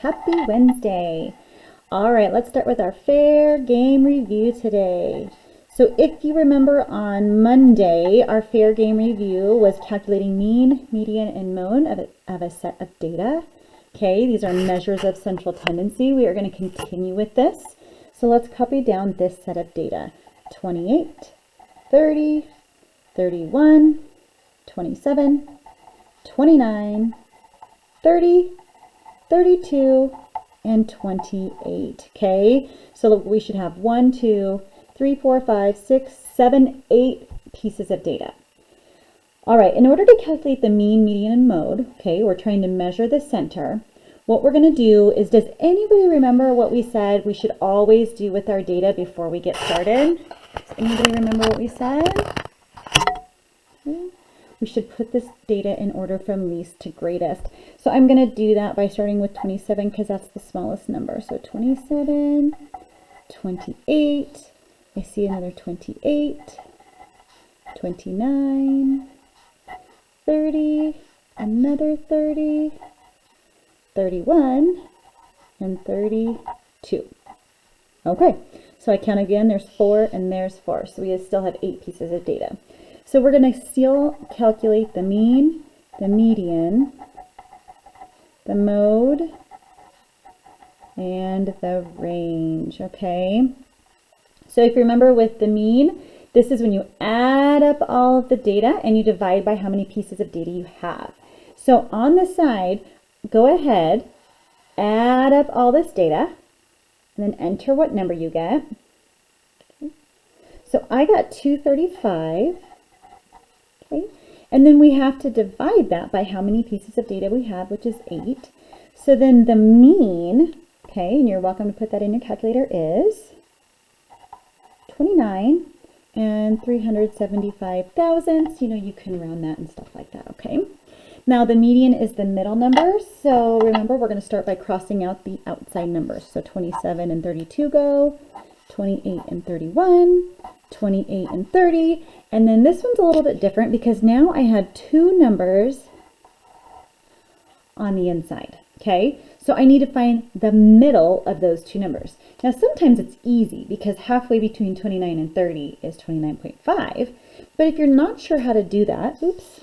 Happy Wednesday. All right, let's start with our fair game review today. So if you remember on Monday, our fair game review was calculating mean, median, and mode of a set of data. Okay, these are measures of central tendency. We are going to continue with this. So let's copy down this set of data. 28, 30, 31, 27, 29, 30, 32, and 28. Okay, so we should have 1, 2, 3, 4, 5, 6, 7, 8 pieces of data. All right, in order to calculate the mean, median, and mode, okay, we're trying to measure the center. What we're going to do is, does anybody remember what we said we should always do with our data before we get started? Does anybody remember what we said? Okay. We should put this data in order from least to greatest. So I'm going to do that by starting with 27 because that's the smallest number. So 27, 28, I see another 28, 29, 30, another 30, 31, and 32. Okay, so I count again, there's 4 and there's 4. So we still have 8 pieces of data. So we're going to still calculate the mean, the median, the mode, and the range, okay? So if you remember with the mean, this is when you add up all of the data and you divide by how many pieces of data you have. So on the side, go ahead, add up all this data, and then enter what number you get. Okay. So I got 235. Okay. And then we have to divide that by how many pieces of data we have, which is 8. So then the mean, okay, and you're welcome to put that in your calculator, is 29 and 375 thousandths. You know, you can round that and stuff like that, okay? Now the median is the middle number. So remember, we're going to start by crossing out the outside numbers. So 27 and 32 go, 28 and 31, 28 and 30, and then this one's a little bit different because now I had 2 numbers on the inside, okay? So I need to find the middle of those 2 numbers. Now sometimes it's easy because halfway between 29 and 30 is 29.5, but if you're not sure how to do that, oops,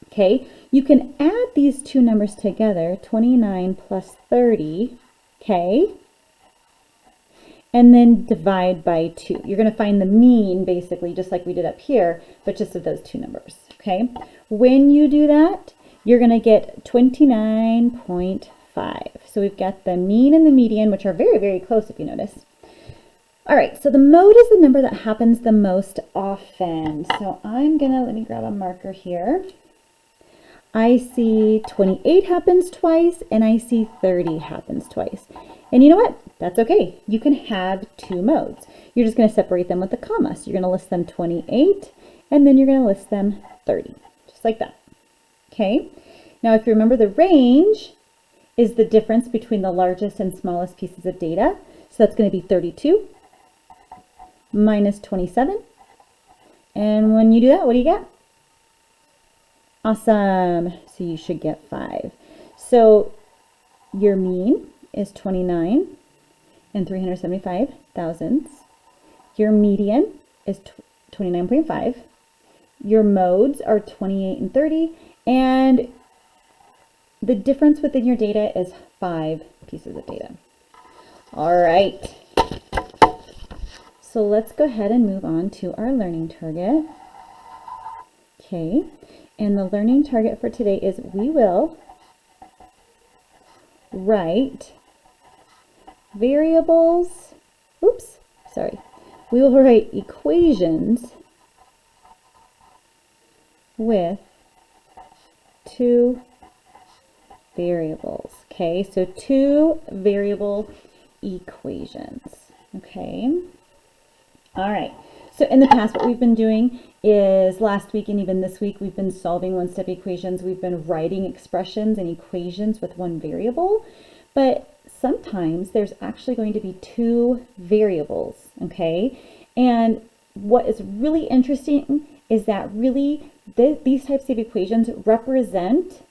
okay, you can add these 2 numbers together, 29 plus 30, okay? And then divide by 2. You're going to find the mean, basically, just like we did up here, but just of those 2 numbers, okay? When you do that, you're going to get 29.5. So we've got the mean and the median, which are very, very close if you notice. All right, so the mode is the number that happens the most often. So I'm going to, let me grab a marker here. I see 28 happens twice, and I see 30 happens twice. And you know what? That's okay. You can have 2 modes. You're just going to separate them with a comma. So you're going to list them 28, and then you're going to list them 30, just like that. Okay. Now, if you remember, the range is the difference between the largest and smallest pieces of data. So that's going to be 32 minus 27. And when you do that, what do you get? Awesome. So you should get 5. So your mean is 29 and 375 thousandths. Your median is 29.5. Your modes are 28 and 30. And the difference within your data is 5 pieces of data. All right. So let's go ahead and move on to our learning target. Okay. And the learning target for today is we will write variables, we will write equations with 2 variables. Okay, so 2 variable equations. Okay, all right. So in the past, what we've been doing is last week and even this week, we've been solving one-step equations. We've been writing expressions and equations with 1 variable, but sometimes there's actually going to be 2 variables, okay? And what is really interesting is that really these types of equations represent,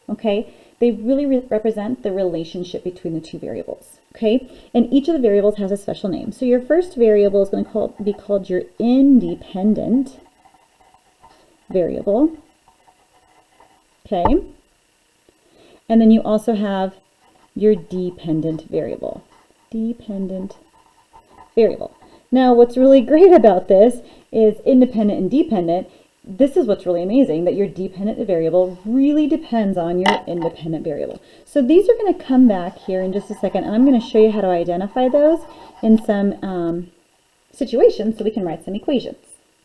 okay, they really represent the relationship between the two variables, okay? And each of the variables has a special name. So your first variable is going to be called your independent variable, okay? And then you also have your dependent variable. Dependent variable. Now, what's really great about this is independent and dependent. This is what's really amazing, that your dependent variable really depends on your independent variable. So these are going to come back here in just a second, and I'm going to show you how to identify those in some situations so we can write some equations.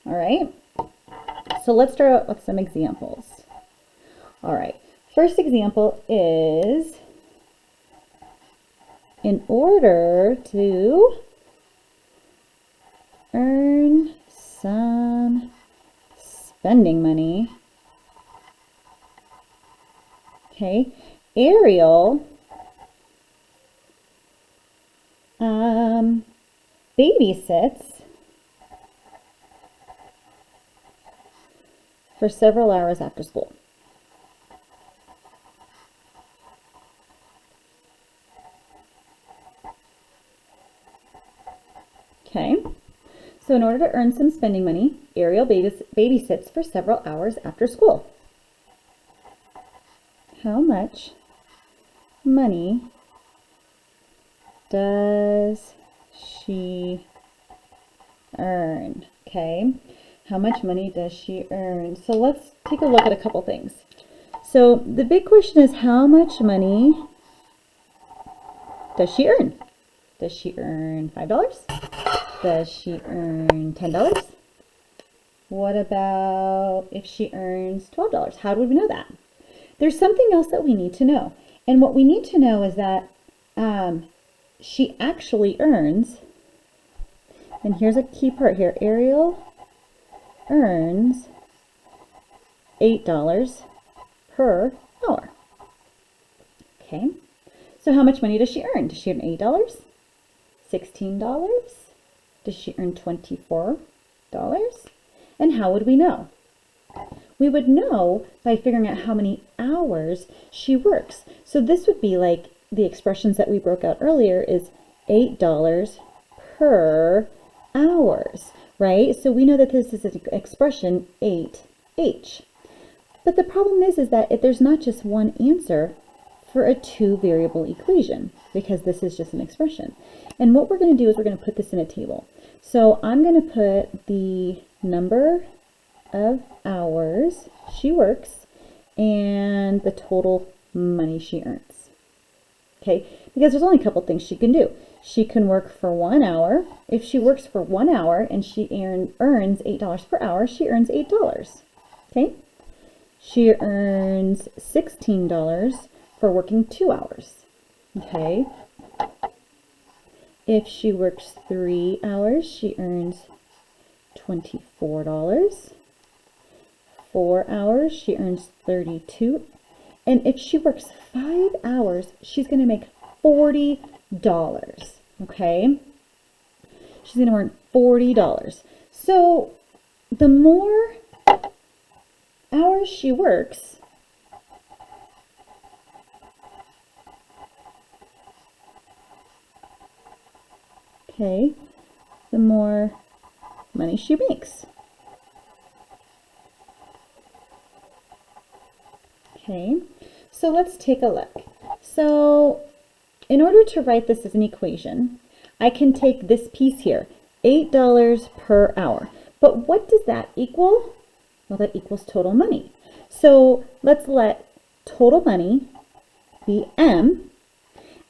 All right? So let's start out with some examples. All right. First example is, in order to earn some spending money, okay, Ariel babysits for several hours after school. Okay, so in order to earn some spending money, Ariel babysits for several hours after school. How much money does she earn? Okay, how much money does she earn? So let's take a look at a couple things. So the big question is, how much money does she earn? Does she earn $5? Does she earn $10? What about if she earns $12? How do we know that? There's something else that we need to know. And what we need to know is that she actually earns, and here's a key part here, Ariel earns $8 per hour. Okay, so how much money does she earn? Does she earn $8? $16? Does she earn $24? And how would we know? We would know by figuring out how many hours she works. So this would be like the expressions that we broke out earlier is $8 per hours, right? So we know that this is an expression 8H. But the problem is that if there's not just one answer for a two-variable equation, because this is just an expression. And what we're going to do is we're going to put this in a table. So I'm going to put the number of hours she works and the total money she earns. Okay, because there's only a couple things she can do. She can work for 1 hour. If she works for 1 hour and she earns $8 per hour, she earns $8. Okay, she earns $16 for working 2 hours. Okay, if she works 3 hours, she earns $24. 4 hours, she earns $32. And if she works 5 hours, she's going to make $40. Okay? She's going to earn $40. So the more hours she works, okay, the more money she makes. Okay, so let's take a look. So in order to write this as an equation, I can take this piece here, $8 per hour. But what does that equal? Well, that equals total money. So let's let total money be M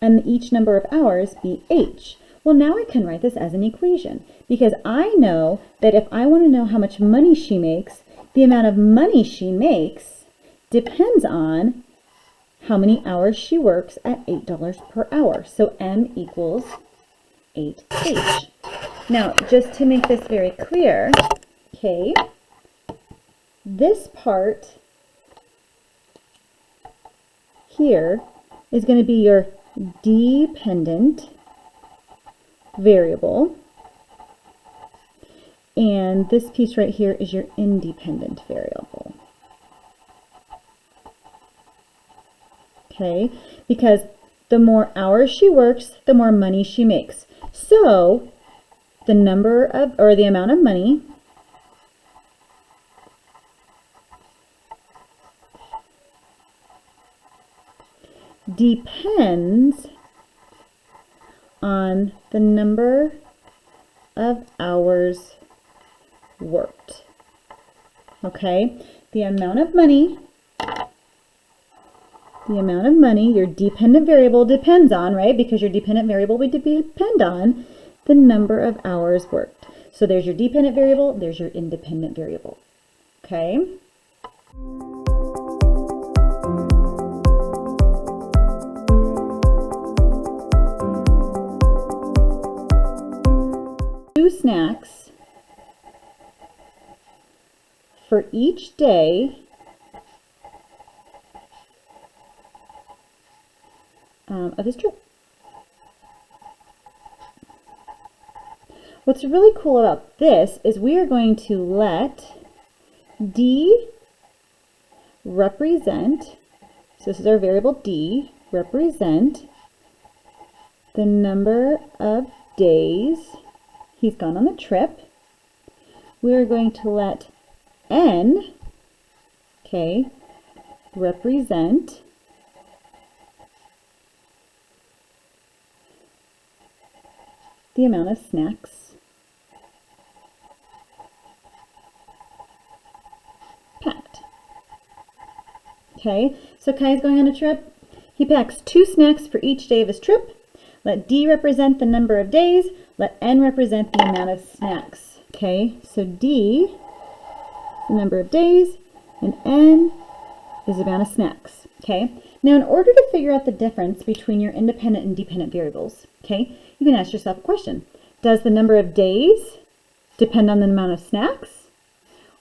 and each number of hours be H. Well, now I can write this as an equation because I know that if I want to know how much money she makes, the amount of money she makes depends on how many hours she works at $8 per hour. So M equals 8H. Now, just to make this very clear, okay, this part here is going to be your dependent variable, and this piece right here is your independent variable. okay? Because the more hours she works, the more money she makes. So the number of, or the amount of money depends on the number of hours worked. Okay, the amount of money your dependent variable depends on, right? Because your dependent variable would depend on the number of hours worked. So there's your dependent variable, there's your independent variable. Okay? Two snacks for each day of his trip. What's really cool about this is we are going to let D represent, so this is our variable D, represent the number of days he's gone on the trip. We are going to let N, okay, represent the amount of snacks packed. Okay, so Kai's going on a trip. He packs 2 snacks for each day of his trip. Let D represent the number of days. Let N represent the amount of snacks. Okay, so D is the number of days, and N is the amount of snacks. Okay, now in order to figure out the difference between your independent and dependent variables, okay, you can ask yourself a question. Does the number of days depend on the amount of snacks?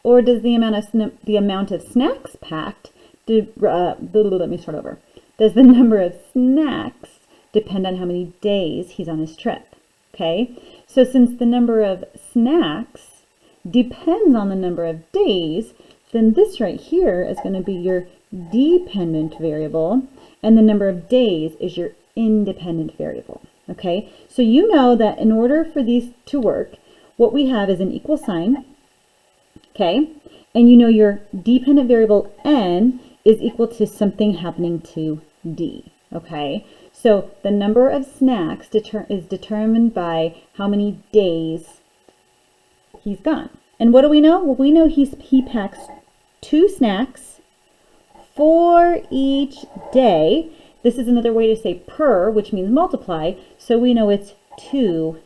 Or does the amount of snacks packed, let me start over. Does the number of snacks depend on how many days he's on his trip? Okay, so since the number of snacks depends on the number of days, then this right here is going to be your dependent variable, and the number of days is your independent variable. Okay, so you know that in order for these to work, what we have is an equal sign, okay, and you know your dependent variable N is equal to something happening to D, okay? So the number of snacks is determined by how many days he's gone. And what do we know? Well, we know he packs 2 snacks for each day. This is another way to say per, which means multiply, so we know it's 2D.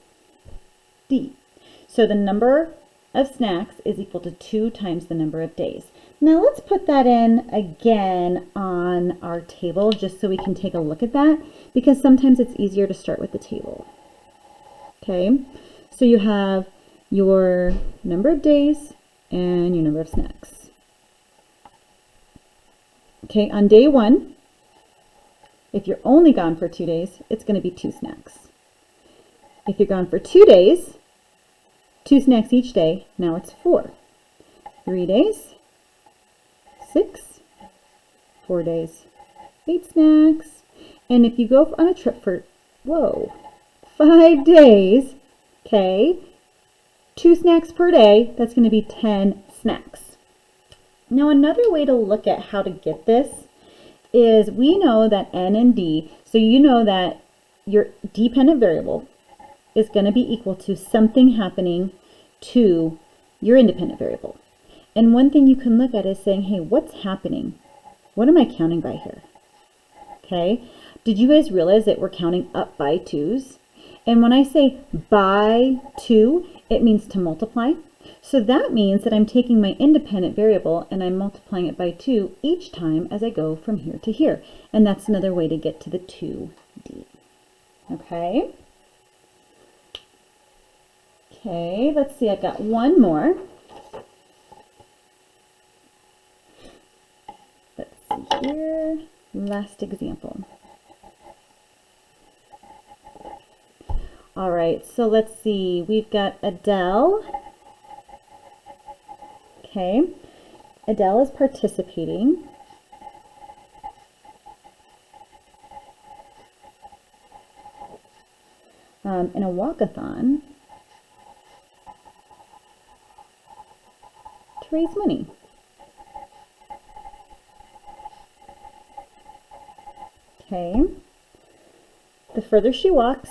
So the number of snacks is equal to 2 times the number of days. Now let's put that in again on our table just so we can take a look at that, because sometimes it's easier to start with the table. Okay, so you have your number of days and your number of snacks. Okay, on day 1, if you're only gone for 2 days, it's going to be 2 snacks. If you're gone for 2 days, 2 snacks each day, now it's 4. 3 days, 6, 4 days, 8 snacks. And if you go on a trip for, 5 days, okay, 2 snacks per day, that's going to be 10 snacks. Now another way to look at how to get this is we know that N and D, so you know that your dependent variable is going to be equal to something happening to your independent variable. And one thing you can look at is saying, hey, what's happening? What am I counting by here? Okay, did you guys realize that we're counting up by 2s? And when I say by 2, it means to multiply. So that means that I'm taking my independent variable and I'm multiplying it by 2 each time as I go from here to here. And that's another way to get to the 2D. Okay? Okay, let's see, I've got one more. Let's see here. Last example. All right, so let's see. We've got Adele. Okay, Adele is participating in a walkathon to raise money. Okay, the further she walks,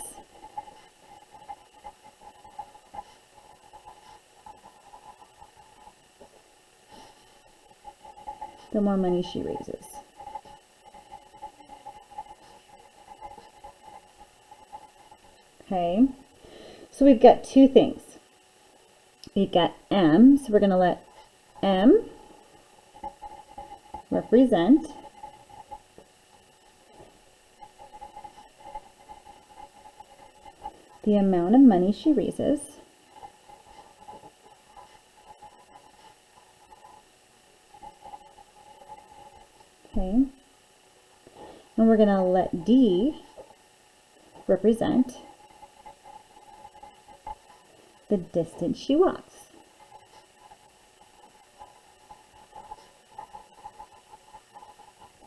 the more money she raises. Okay, so we've got two things. We've got M, so we're going to let M represent the amount of money she raises. Okay, and we're going to let D represent the distance she walks.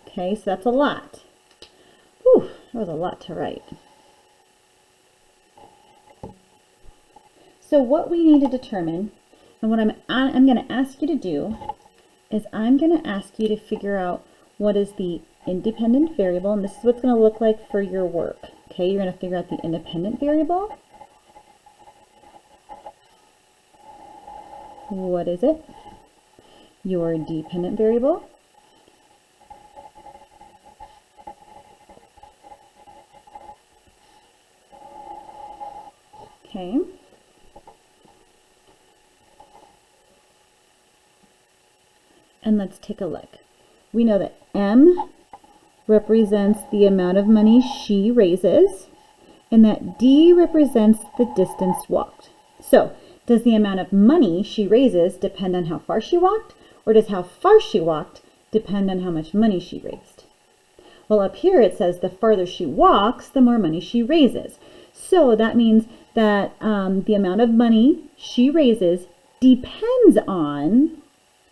Okay, so that's a lot. Whew, that was a lot to write. So what we need to determine, and what I'm going to ask you to do, is I'm going to ask you to figure out what is the independent variable, and this is what's going to look like for your work. Okay, you're going to figure out the independent variable. What is it? Your dependent variable. Okay. And let's take a look. We know that M represents the amount of money she raises, and that D represents the distance walked. So, does the amount of money she raises depend on how far she walked, or does how far she walked depend on how much money she raised? Well, up here it says the farther she walks, the more money she raises. So that means that the amount of money she raises depends on,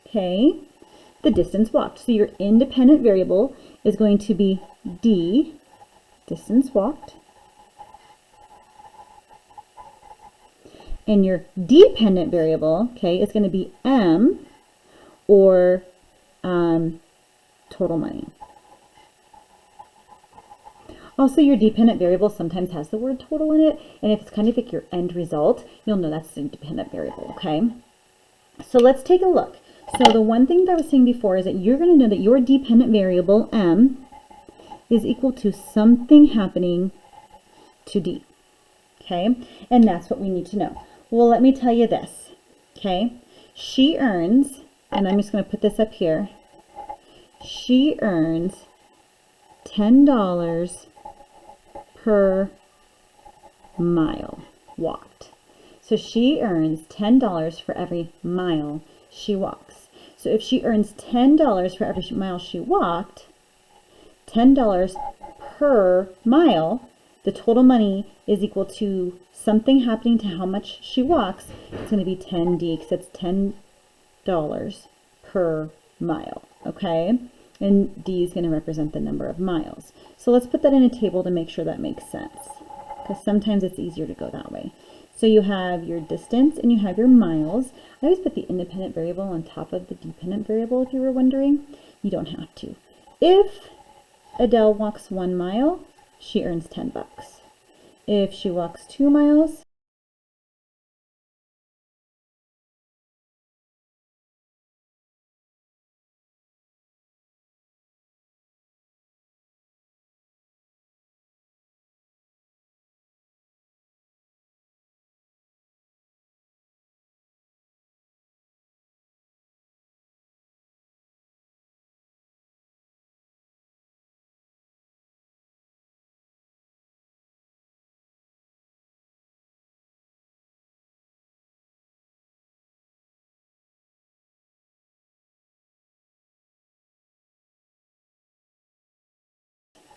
okay, the distance walked. So your independent variable is going to be D, distance walked. And your dependent variable, okay, is going to be M, or total money. Also, your dependent variable sometimes has the word total in it, and if it's kind of like your end result, you'll know that's the dependent variable, okay? So let's take a look. So the one thing that I was saying before is that you're going to know that your dependent variable, M, is equal to something happening to D, okay? And that's what we need to know. Well, let me tell you this, okay? She earns, and I'm just going to put this up here, she earns $10 per mile walked. So she earns $10 for every mile she walks. So if she earns $10 for every mile she walked, $10 per mile, the total money is equal to something happening to how much she walks. It's going to be 10D, because it's $10 per mile, okay? And D is going to represent the number of miles. So let's put that in a table to make sure that makes sense, because sometimes it's easier to go that way. So you have your distance and you have your miles. I always put the independent variable on top of the dependent variable, if you were wondering. You don't have to. If Adele walks 1 mile, she earns 10 bucks. If she walks 2 miles,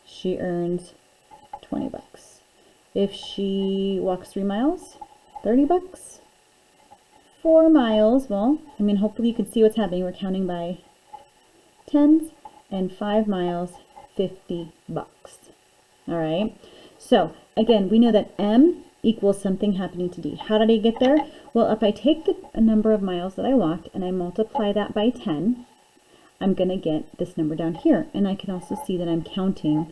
she earns 20 bucks. If she walks 3 miles, 30 bucks. 4 miles, well, I mean, hopefully you can see what's happening. We're counting by tens. And 5 miles, 50 bucks. All right. So again, we know that M equals something happening to D. How did I get there? Well, if I take the number of miles that I walked and I multiply that by 10, I'm going to get this number down here. And I can also see that I'm counting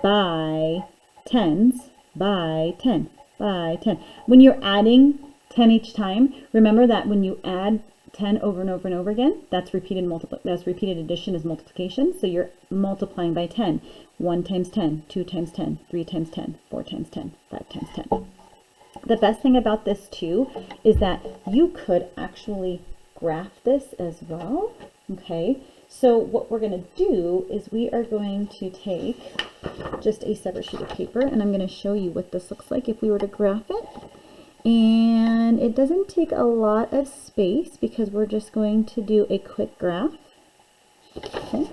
by tens, by 10, by 10. When you're adding 10 each time, remember that when you add 10 over and over and over again, that's repeated addition is multiplication. So you're multiplying by 10. 1 times 10, 2 times 10, 3 times 10, 4 times 10, 5 times 10. The best thing about this too is that you could actually graph this as well. Okay, so what we're going to do is we are going to take just a separate sheet of paper, and I'm going to show you what this looks like if we were to graph it. And it doesn't take a lot of space because we're just going to do a quick graph. Okay.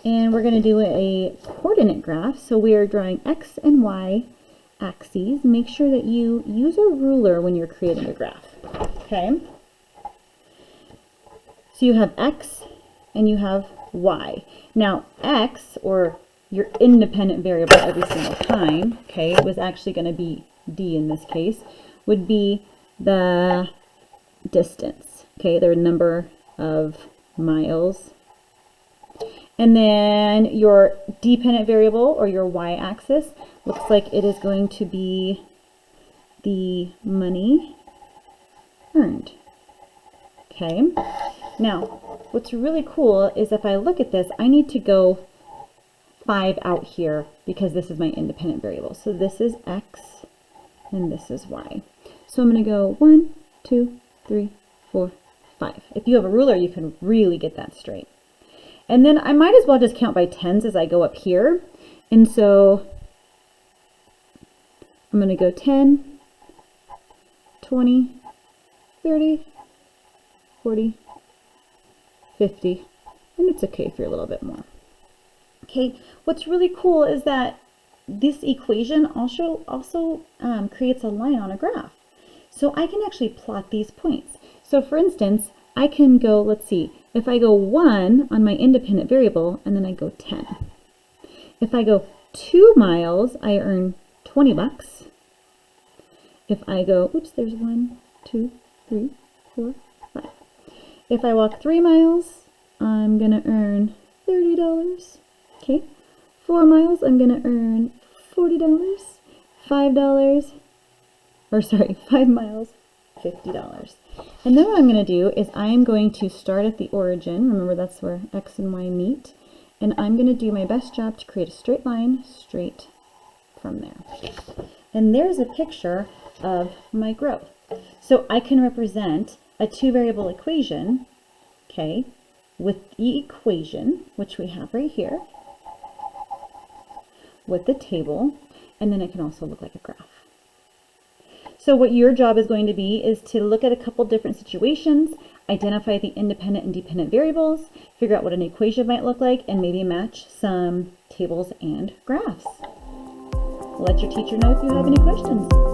And we're going to do a coordinate graph. So we are drawing X and Y axes. Make sure that you use a ruler when you're creating a graph. Okay. So you have X and you have Y. Now X, or your independent variable every single time, okay, it was actually going to be D in this case, would be the distance, okay, the number of miles. And then your dependent variable, or your y-axis, looks like it is going to be the money earned. Okay, now what's really cool is if I look at this, I need to go 5 out here because this is my independent variable. So this is X and this is Y. So I'm going to go 1, 2, 3, 4, 5. If you have a ruler, you can really get that straight. And then I might as well just count by tens as I go up here. And so I'm going to go 10, 20, 30, 40, 50, and it's okay if you're a little bit more. Okay, what's really cool is that this equation also creates a line on a graph. So I can actually plot these points. So for instance, I can go, let's see, if I go 1 on my independent variable and then I go 10. If I go 2 miles, I earn 20 bucks. If I go, oops, there's 1, 2, 3, 4, 5. If I walk 3 miles, I'm going to earn $30. Okay, 4 miles, I'm going to earn $40. $5, or sorry, 5 miles, $50. And then what I'm going to do is I'm going to start at the origin. Remember, that's where X and Y meet. And I'm going to do my best job to create a straight line straight from there. And there's a picture of my growth. So I can represent a 2-variable equation, okay, with the equation, which we have right here, with the table, and then it can also look like a graph. So what your job is going to be is to look at a couple different situations, identify the independent and dependent variables, figure out what an equation might look like, and maybe match some tables and graphs. Let your teacher know if you have any questions.